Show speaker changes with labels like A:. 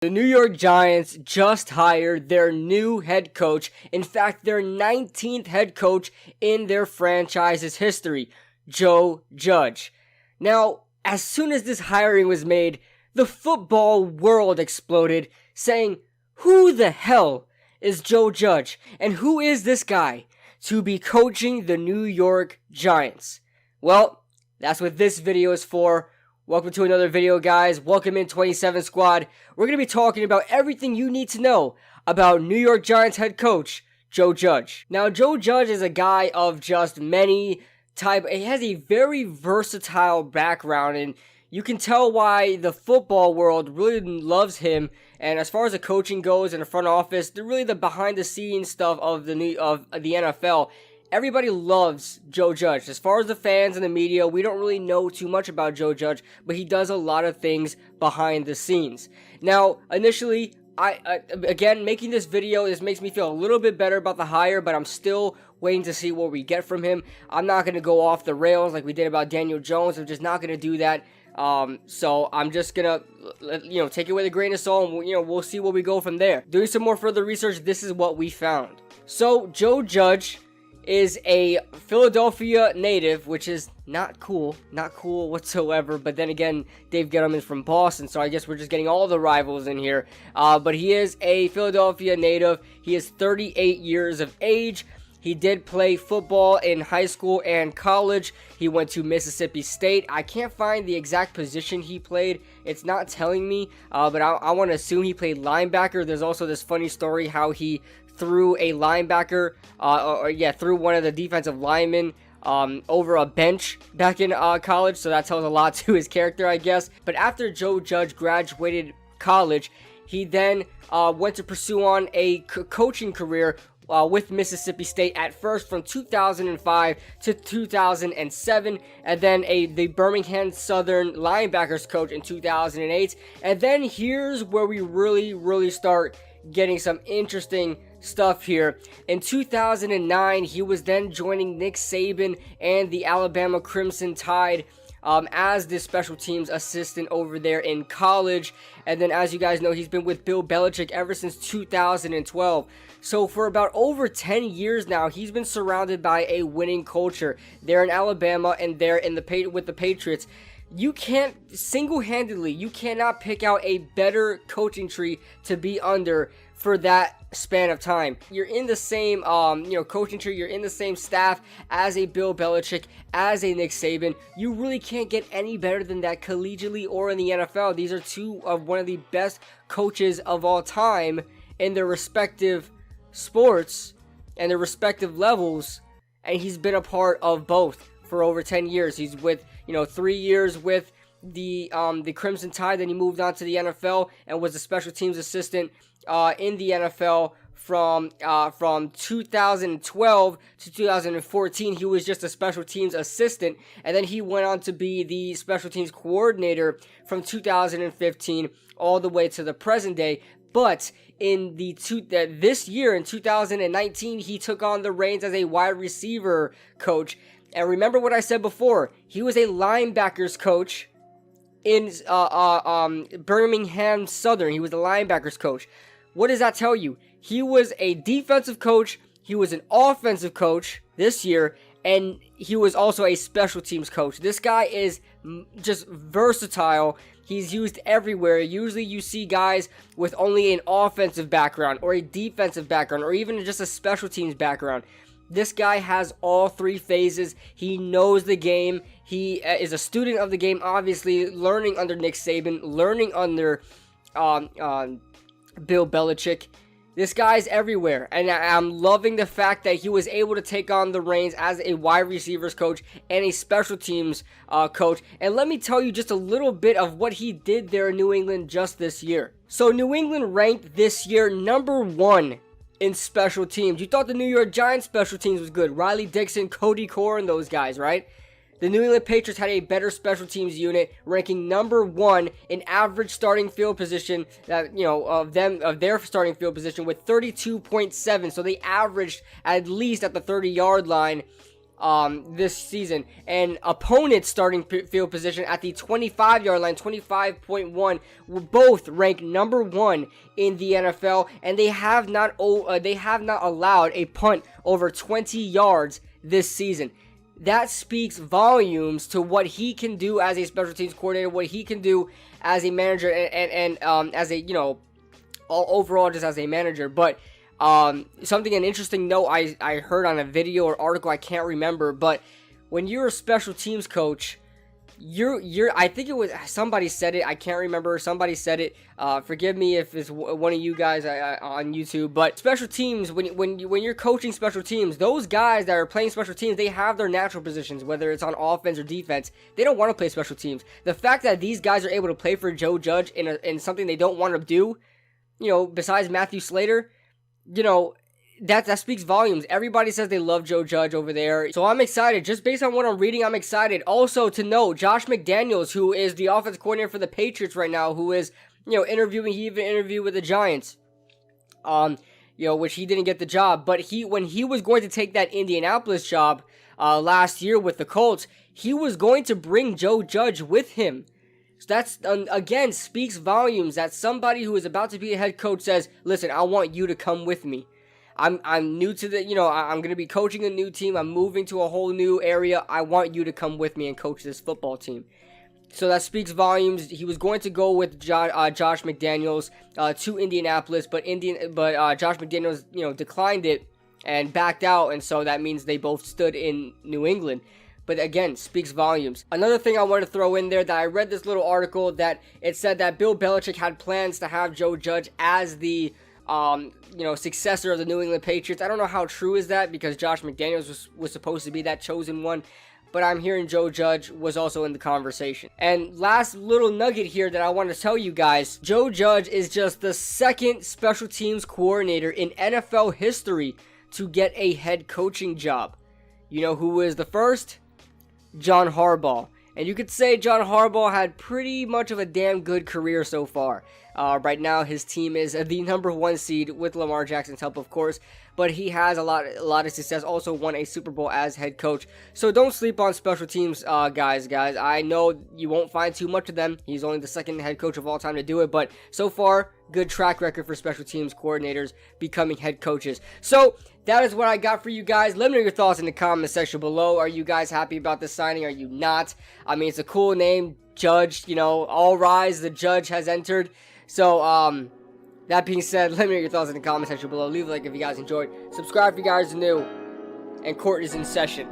A: The New York Giants just hired their new head coach. In fact, their 19th head coach in their franchise's history, Joe Judge. Now, as soon as this hiring was made, the football world exploded, saying, "Who the hell is Joe Judge? And who is this guy to be coaching the New York Giants?" Well, that's what this video is for. Welcome to another video, guys. Welcome in 27 Squad. We're going to be talking about everything you need to know about New York Giants head coach Joe Judge. Now, Joe Judge is a guy of just many type. He has a very versatile background, and you can tell why the football world really loves him. And as far as the coaching goes in the front office, they're really the behind-the-scenes stuff of the NFL. Everybody loves Joe Judge. As far as the fans and the media, we don't really know too much about Joe Judge, but he does a lot of things behind the scenes. Now, initially, again, making this video, this makes me feel a little bit better about the hire, but I'm still waiting to see what we get from him. I'm not going to go off the rails like we did about Daniel Jones. I'm just not going to do that. So I'm just gonna, take it with a grain of salt, and we'll see where we go from there. Doing some more further research, this is what we found. So Joe Judge is a Philadelphia native, which is not cool whatsoever. But then again, Dave Gettleman's from Boston, so I guess we're just getting all the rivals in here. But he is a Philadelphia native. He is 38 years of age. He did play football in high school and college. He went to Mississippi State. I can't find the exact position he played. It's not telling me, but I want to assume he played linebacker. There's also this funny story how he threw a linebacker, threw one of the defensive linemen over a bench back in college. So that tells a lot to his character, I guess. But after Joe Judge graduated college, he then went to pursue on a coaching career with Mississippi State, at first from 2005 to 2007, and then the Birmingham Southern linebackers coach in 2008. And then here's where we really start getting some interesting stuff here. In 2009, he was then joining Nick Saban and the Alabama Crimson Tide as the special teams assistant over there in college. And then, as you guys know, he's been with Bill Belichick ever since 2012. So for about over 10 years now, he's been surrounded by a winning culture. They're in Alabama, and they're with the Patriots. You can't single-handedly, you cannot pick out a better coaching tree to be under for that span of time. You're in the same, coaching tree. You're in the same staff as a Bill Belichick, as a Nick Saban. You really can't get any better than that collegiately or in the NFL. These are two of one of the best coaches of all time in their respective sports and their respective levels, and he's been a part of both for over 10 years. He's with 3 years with the Crimson Tide, then he moved on to the NFL and was a special teams assistant in the NFL from 2012 to 2014. He was just a special teams assistant, and then he went on to be the special teams coordinator from 2015 all the way to the present day. But in this year, in 2019, he took on the reins as a wide receiver coach. And remember what I said before, he was a linebackers coach in Birmingham Southern. He was the linebackers coach. What does that tell you? He was a defensive coach, he was an offensive coach this year, and he was also a special teams coach. This guy is just versatile. He's used everywhere. Usually you see guys with only an offensive background or a defensive background or even just a special teams background. This guy has all three phases. He knows the game. He is a student of the game, obviously, learning under Nick Saban, learning under Bill Belichick. This guy's everywhere, and I'm loving the fact that he was able to take on the reins as a wide receivers coach and a special teams coach. And let me tell you just a little bit of what he did there in New England just this year. So New England ranked this year number 1 in special teams. You thought the New York Giants special teams was good. Riley Dixon, Cody Core, and those guys, right? The New England Patriots had a better special teams unit, ranking number 1 in average starting field position, of their starting field position with 32.7. So they averaged at least at the 30-yard line this season, and opponent's starting field position at the 25-yard line, 25.1, were both ranked number 1 in the NFL, and they have not allowed a punt over 20 yards this season. That speaks volumes to what he can do as a special teams coordinator, what he can do as a manager, and as a, overall just as a manager. But an interesting note I heard on a video or article, I can't remember, but when you're a special teams coach, I think it was somebody said it, I can't remember, somebody said it, forgive me if it's one of you guys on YouTube, but special teams, when you're coaching special teams, those guys that are playing special teams, they have their natural positions, whether it's on offense or defense. They don't want to play special teams. The fact that these guys are able to play for Joe Judge in something they don't want to do, besides Matthew Slater, that speaks volumes. Everybody says they love Joe Judge over there. So I'm excited. Just based on what I'm reading, I'm excited. Also to note, Josh McDaniels, who is the offensive coordinator for the Patriots right now, who is, interviewing, he even interviewed with the Giants, which he didn't get the job. But when he was going to take that Indianapolis job last year with the Colts, he was going to bring Joe Judge with him. So that's, again, speaks volumes that somebody who is about to be a head coach says, listen, I want you to come with me. I'm new to I'm going to be coaching a new team. I'm moving to a whole new area. I want you to come with me and coach this football team. So that speaks volumes. He was going to go with Josh McDaniels to Indianapolis, but Josh McDaniels, declined it and backed out, and so that means they both stood in New England. But again, speaks volumes. Another thing I want to throw in there, that I read this little article that it said that Bill Belichick had plans to have Joe Judge as the successor of the New England Patriots. I don't know how true is that, because Josh McDaniels was supposed to be that chosen one, but I'm hearing Joe Judge was also in the conversation. And last little nugget here that I want to tell you guys, Joe Judge is just the second special teams coordinator in NFL history to get a head coaching job. You know who is the first? John Harbaugh. And you could say John Harbaugh had pretty much of a damn good career so far. Right now, his team is the number 1 seed with Lamar Jackson's help, of course. But he has a lot of success. Also won a Super Bowl as head coach. So don't sleep on special teams, guys. I know you won't find too much of them. He's only the second head coach of all time to do it. But so far, good track record for special teams coordinators becoming head coaches. So that is what I got for you guys. Let me know your thoughts in the comment section below. Are you guys happy about this signing? Are you not? I mean, it's a cool name, Judge. All rise, the Judge has entered. So, that being said, let me know your thoughts in the comment section below. Leave a like if you guys enjoyed. Subscribe if you guys are new. And court is in session.